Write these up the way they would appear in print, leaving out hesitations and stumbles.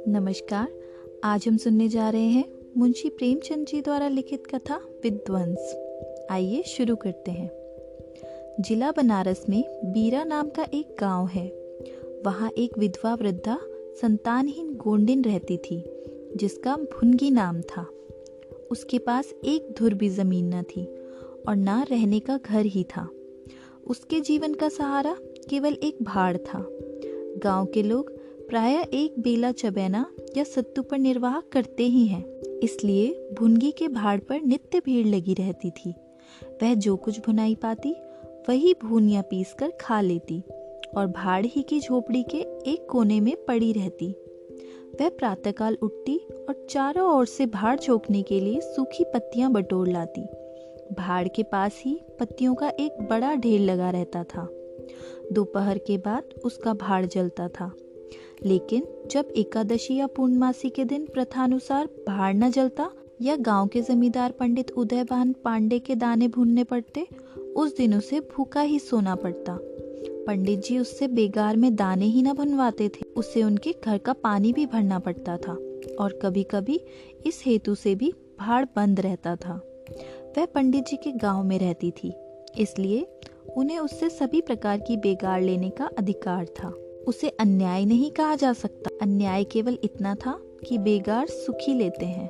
नमस्कार। आज हम सुनने जा रहे हैं मुंशी प्रेमचंद जी द्वारा लिखित कथा विध्वंस। आइए शुरू करते हैं। जिला बनारस में बीरा नाम का एक गांव है। वहाँ एक विधवा वृद्धा संतानहीन गोंडिन रहती थी जिसका भुनगी नाम था। उसके पास एक धुर भी जमीन न थी और ना रहने का घर ही था। उसके जीवन का सहारा केवल एक भाड़ था। गांव के लोग प्रायः एक बेला चबैना या सत्तू पर निर्वाह करते ही हैं, इसलिए भुनगी के भाड़ पर नित्य भीड़ लगी रहती थी। वह जो कुछ भुनाई पाती वही भून या पीस कर खा लेती और भाड़ ही की झोपड़ी के एक कोने में पड़ी रहती। वह प्रातःकाल उठती और चारों ओर से भाड़ झोंकने के लिए सूखी पत्तियां बटोर लाती। भाड़ के पास ही पत्तियों का एक बड़ा ढेर लगा रहता था। दोपहर के बाद उसका भाड़ जलता था, लेकिन जब एकादशी या पूर्णमासी के दिन प्रथानुसार भाड़ न जलता या गांव के जमींदार पंडित उदयभान पांडे के दाने भूनने पड़ते, उस दिन उसे भूखा ही सोना पड़ता। पंडित जी उससे बेगार में दाने ही न भुनवाते थे, उससे उनके घर का पानी भी भरना पड़ता था और कभी कभी इस हेतु से भी भाड़ बंद रहता था। वह पंडित जी के गांव में रहती थी, इसलिए उन्हें उससे सभी प्रकार की बेगार लेने का अधिकार था। उसे अन्याय नहीं कहा जा सकता। अन्याय केवल इतना था कि बेगार सुखी लेते हैं।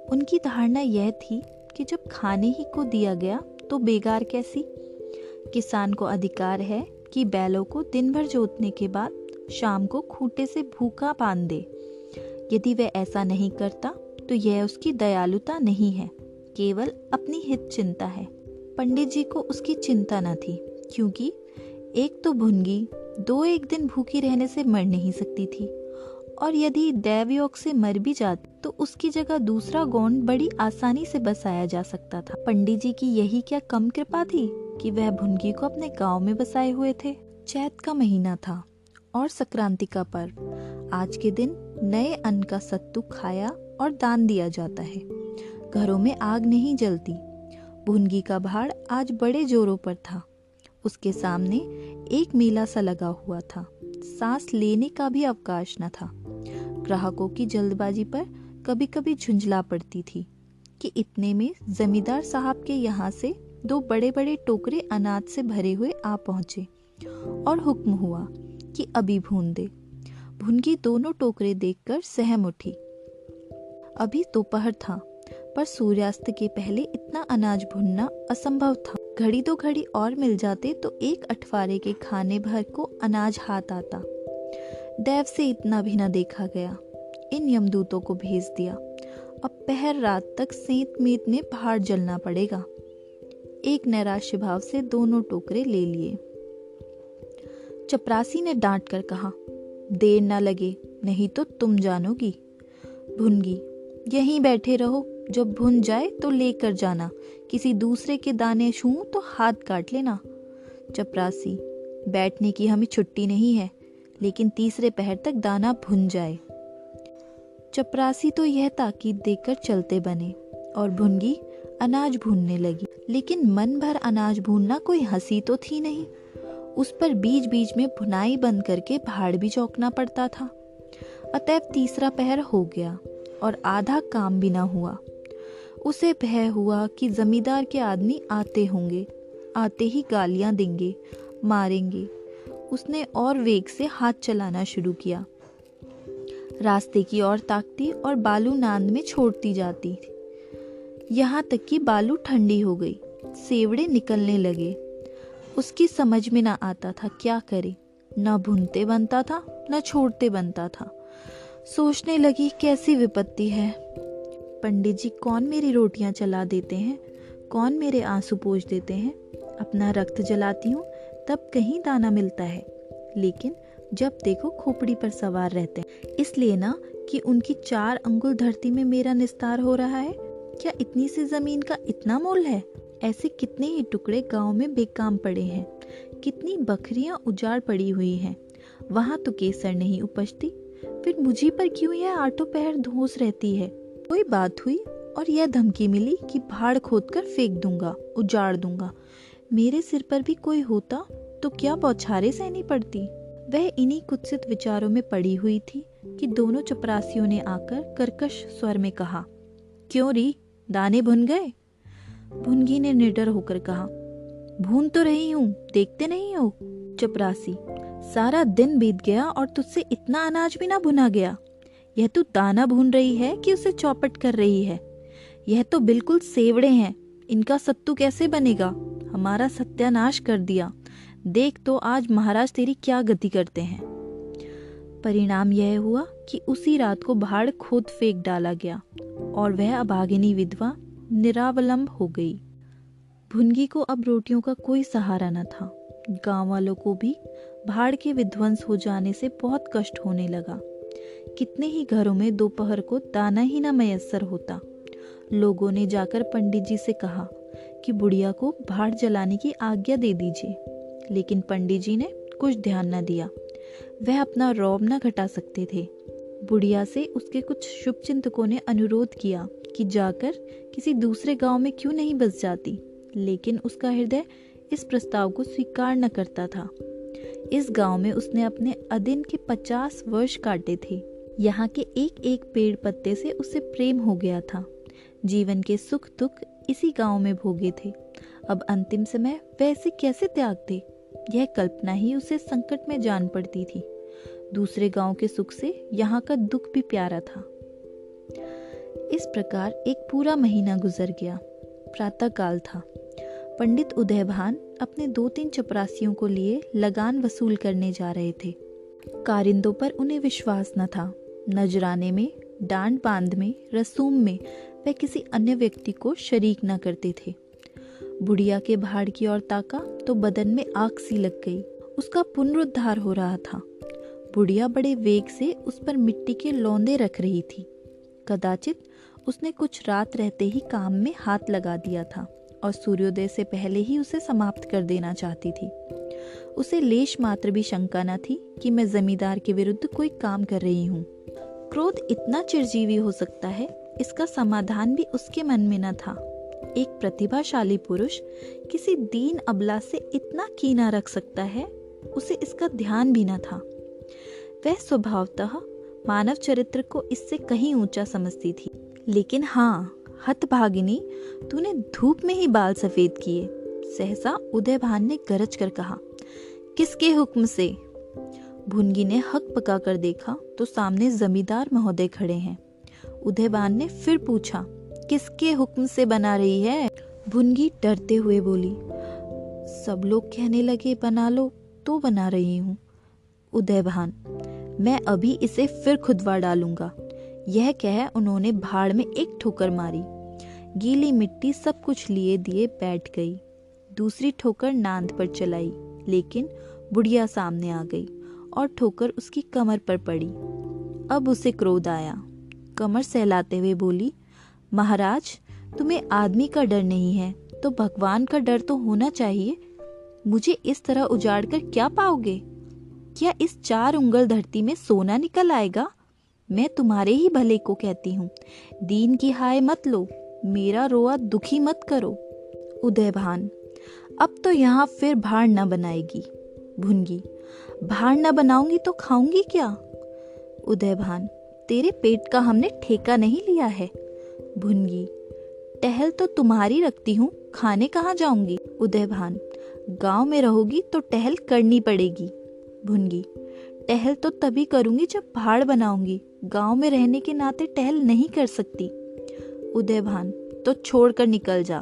उनकी धारणा यह थी कि जब खाने ही को दिया गया तो बेगार कैसी। किसान को अधिकार है कि बैलों को दिन भर जोतने के बाद शाम को खूंटे से भूखा बांध दे। यदि वह ऐसा नहीं करता तो यह उसकी दयालुता नहीं है, केवल अपनी हित चिंता है। पंडित जी को उसकी चिंता न थी, क्योंकि एक तो भुनगी दो एक दिन भूखी रहने से मर नहीं सकती थी, और यदि दैवयोग से मर भी जाती तो उसकी जगह दूसरा गौंड बड़ी आसानी से बसाया जा सकता था। पंडित जी की यही क्या कम कृपा थी कि वह भुनगी को अपने गांव में बसाए हुए थे। चैत का महीना था और संक्रांति का पर्व। आज के दिन नए अन्न का सत्तू खाया और दान दिया जाता है। घरों में आग नहीं जलती। भुनगी का भाड़ आज बड़े जोरों पर था। उसके सामने एक मेला सा लगा हुआ था। सांस लेने का भी अवकाश न था। ग्राहकों की जल्दबाजी पर कभी कभी झुंझला पड़ती थी कि इतने में जमींदार साहब के यहाँ से दो बड़े बड़े टोकरे अनाज से भरे हुए आ पहुंचे और हुक्म हुआ कि अभी भून दे। भुनगी दोनों टोकरे देखकर सहम उठी। अभी दोपहर था, पर सूर्यास्त के पहले इतना अनाज भुनना असंभव था। घड़ी दो घड़ी और मिल जाते तो एक अठवारे के खाने भर को अनाज हाथ आता। दैव से इतना भी न देखा गया। इन यमदूतों को भेज दिया। अब पहर रात तक सेंत मेत में भाड़ जलना पड़ेगा। एक नैराश्य भाव से दोनों टोकरे ले लिए। चपरासी ने डांट कर कहा, देर न लगे, नहीं तो तुम जानोगी। भुनगी, यहीं बैठे रहो, जब भुन जाए तो लेकर जाना। किसी दूसरे के दाने छूऊं तो हाथ काट लेना। चपरासी, बैठने की हमें छुट्टी नहीं है, लेकिन तीसरे पहर तक दाना भुन जाए। चपरासी तो यह ताकीद देकर चलते बने और भुनगी अनाज भूनने लगी। लेकिन मन भर अनाज भूनना कोई हंसी तो थी नहीं। उस पर बीच बीच में भुनाई बंद करके भाड़ भी चौंकना पड़ता था। अतएव तीसरा पहर हो गया और आधा काम भी ना हुआ। उसे भय हुआ कि जमींदार के आदमी आते होंगे, आते ही गालियां देंगे, मारेंगे। उसने और वेग से हाथ चलाना शुरू किया। रास्ते की ओर ताकती और बालू नांद में छोड़ती जाती, यहाँ तक कि बालू ठंडी हो गई, सेवड़े निकलने लगे। उसकी समझ में ना आता था क्या करे। न भुनते बनता था, न छोड़ते बनता था। सोचने लगी, कैसी विपत्ति है। पंडित जी कौन मेरी रोटियां चला देते हैं, कौन मेरे आंसू पोंछ देते हैं। अपना रक्त जलाती हूँ तब कहीं दाना मिलता है, लेकिन जब देखो खोपड़ी पर सवार रहते हैं। इसलिए ना कि उनकी 4 अंगुल धरती में मेरा निस्तार हो रहा है। क्या इतनी सी जमीन का इतना मोल है। ऐसे कितने ही टुकड़े गांव में बेकाम पड़े हैं। कितनी बकरियां उजाड़ पड़ी हुई हैं। वहां तो केसर नहीं उपजती, फिर मुझी पर क्यों यह आठों पहर धोस रहती है। कोई बात हुई और यह धमकी मिली कि भाड़ खोदकर फेंक दूंगा, उजाड़ दूंगा। मेरे सिर पर भी कोई होता तो क्या बौछारें सहनी पड़ती। वह इन्हीं कुत्सित विचारों में पड़ी हुई थी कि दोनों चपरासियों ने आकर कर्कश स्वर में कहा, क्यों री, दाने भुन गए? भुनगी ने निडर होकर कहा, भून तो रही हूँ, देखते नहीं हो? चपरासी, सारा दिन बीत गया और तुझसे इतना अनाज भी ना भुना गया। यह तू दाना भून रही है कि उसे चौपट कर रही है? यह तो बिल्कुल सेवड़े हैं, इनका सत्तू कैसे बनेगा? हमारा सत्यानाश कर दिया। देख तो आज महाराज तेरी क्या गति करते हैं। परिणाम यह हुआ कि उसी रात को भाड़ खोद फेंक डाला गया और वह अभागिनी विधवा निरावलंब हो गई। भुनगी को अब रोटियों का कोई सहारा न था। गांव वालों को भी भाड़ के विध्वंस हो जाने से बहुत कष्ट होने लगा। कितने ही घरों में दोपहर को दाना ही न मयस्सर होता। लोगों ने जाकर पंडित जी से कहा कि बुढ़िया को भाड़ जलाने की आज्ञा दे दीजिए, लेकिन पंडित जी ने कुछ ध्यान न दिया। वह अपना रौब न घटा सकते थे। बुढ़िया से उसके कुछ शुभचिंतकों ने अनुरोध किया कि जाकर किसी दूसरे गांव में क्यों नहीं बस जाती, लेकिन उसका हृदय इस प्रस्ताव को स्वीकार न करता था। इस गांव में उसने अपने अदिन के 50 वर्ष काटे थे। यहाँ के एक एक पेड़ पत्ते से उसे प्रेम हो गया था। जीवन के सुख दुख इसी गांव में भोगे थे। अब अंतिम समय वह इसे कैसे त्याग दे, यह कल्पना ही उसे संकट में जान पड़ती थी। दूसरे गांव के सुख से यहाँ का दुख भी प्यारा था। इस प्रकार एक पूरा महीना गुजर गया। प्रातः काल था। पंडित उदयभान अपने 2-3 चपरासियों को लिए लगान वसूल करने जा रहे थे। कारिंदों पर उन्हें विश्वास न था। नजराने में, डांड बांध में, रसूम में वह किसी अन्य व्यक्ति को शरीक न करते थे। बुढ़िया के भाड़ की ओर ताका तो बदन में आग सी लग गई। उसका पुनरुद्धार हो रहा था। बुढ़िया बड़े वेग से उस पर मिट्टी के लौंदे रख रही थी। कदाचित उसने कुछ रात रहते ही काम में हाथ लगा दिया था और सूर्योदय से पहले ही उसे समाप्त कर देना चाहती थी। उसे लेश मात्र भी शंका न थी कि मैं जमींदार के विरुद्ध कोई काम कर रही हूँ। क्रोध इतना चिरजीवी हो सकता है, इसका समाधान भी उसके मन में न था। एक प्रतिभाशाली पुरुष किसी दीन अबला से इतना कीना रख सकता है, उसे इसका ध्यान भी न था। वह स्वभावतः मानव चरित्र को इससे कहीं ऊंचा समझती थी। लेकिन हाँ, हतभागिनी, तूने धूप में ही बाल सफेद किए। सहसा उदयभान ने गरज कर कहा, किसके हुक्म से? भुनगी ने हक पका कर देखा तो सामने जमींदार महोदय खड़े हैं। उदयभान ने फिर पूछा, किसके हुक्म से बना रही है? भुनगी डरते हुए बोली, सब लोग कहने लगे बना लो तो बना रही हूँ। उदयभान, मैं अभी इसे फिर खुदवा डालूंगा। यह कह उन्होंने भाड़ में एक ठोकर मारी। गीली मिट्टी सब कुछ लिए दिए बैठ गई। दूसरी ठोकर नांद पर चलाई, लेकिन बुढ़िया सामने आ गई और ठोकर उसकी कमर पर पड़ी। अब उसे क्रोध आया। कमर सहलाते हुए बोली, महाराज, तुम्हें आदमी का डर नहीं है तो भगवान का डर तो होना चाहिए। मुझे इस तरह उजाड़ कर क्या पाओगे? क्या इस 4 उंगल धरती में सोना निकल आएगा? मैं तुम्हारे ही भले को कहती हूँ। दीन की हाय मत लो, मेरा रोआ दुखी मत करो। उदयभान, अब तो यहाँ फिर भाड़ न बनाएगी। भुनगी, भाड़ न बनाऊंगी तो खाऊंगी क्या? उदयभान, तेरे पेट का हमने ठेका नहीं लिया है। भुनगी, टहल तो तुम्हारी रखती हूँ, खाने कहाँ जाऊंगी? उदयभान, गांव में रहोगी तो टहल करनी पड़ेगी। भुनगी, टहल तो तभी करूंगी जब भाड़ बनाऊंगी। गांव में रहने के नाते टहल नहीं कर सकती। उदयभान, तो छोड़कर निकल जा।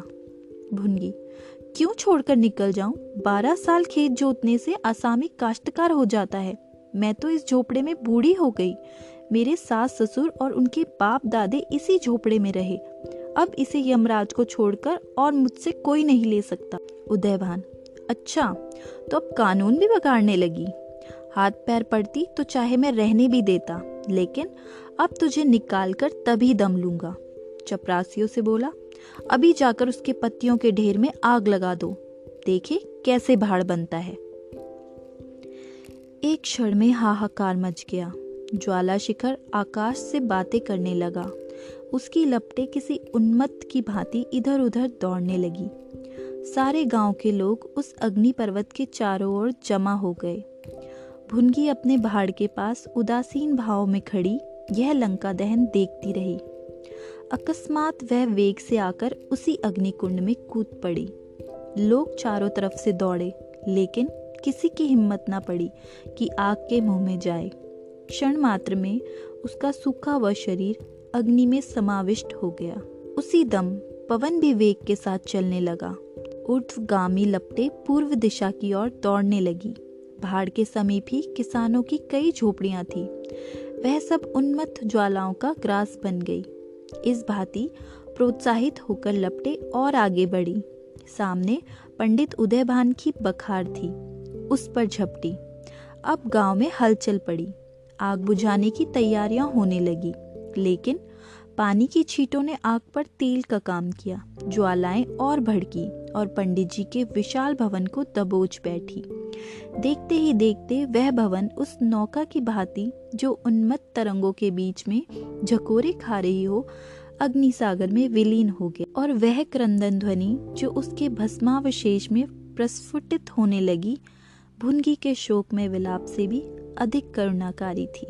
भुनगी, क्यों छोड़कर निकल जाऊं? 12 साल खेत जोतने से असामी काश्तकार हो जाता है। मैं तो इस झोपड़े में बूढ़ी हो गई। मेरे सास ससुर और उनके बाप दादे इसी झोपड़े में रहे। अब इसे यमराज को छोड़कर और मुझसे कोई नहीं ले सकता। उदयभान, अच्छा, तो अब कानून भी बिगाड़ने लगी। हाथ पैर पड़ती तो चाहे मैं रहने भी देता, लेकिन अब तुझे निकाल कर तभी दम लूंगा। चपरासियों से बोला, अभी जाकर उसके पत्तियों के ढेर में आग लगा दो, देखे कैसे भाड़ बनता है। एक क्षण में हाहाकार मच गया। ज्वाला शिखर आकाश से बातें करने लगा। उसकी लपटें किसी उन्मत्त की भांति इधर उधर दौड़ने लगी। सारे गांव के लोग उस अग्नि पर्वत के चारों ओर जमा हो गए। भुनगी अपने भाड़ के पास उदासीन भाव में खड़ी यह लंका दहन देखती रही। अकस्मात वह वेग से आकर उसी अग्निकुंड में कूद पड़ी। लोग चारों तरफ से दौड़े, लेकिन किसी की हिम्मत न पड़ी कि आग के मुंह में जाए। क्षण मात्र में उसका सूखा हुआ शरीर अग्नि में समाविष्ट हो गया। उसी दम पवन भी वेग के साथ चलने लगा। ऊर्ध्वगामी लपटें पूर्व दिशा की ओर दौड़ने लगी। भाड़ के समीप ही किसानों की कई झोपड़ियां थी। वह सब उन्मत्त ज्वालाओं का ग्रास बन गई। इस भांति प्रोत्साहित होकर लपटें और आगे बढ़ी। सामने पंडित उदयभान की बखार थी, उस पर झपटी। अब गांव में हलचल पड़ी। आग बुझाने की तैयारियां होने लगी, लेकिन पानी की छींटों ने आग पर तेल का काम किया। ज्वालाएं और भड़की और पंडित जी के विशाल भवन को दबोच बैठी। देखते ही देखते वह भवन उस नौका की भांति जो उन्मत्त तरंगों के बीच में झकोरे खा रही हो, अग्निसागर में विलीन हो गया। और वह क्रंदन ध्वनि जो उसके भस्मावशेष में प्रस्फुटित होने लगी, भुनगी के शोक में विलाप से भी अधिक करुणाकारी थी।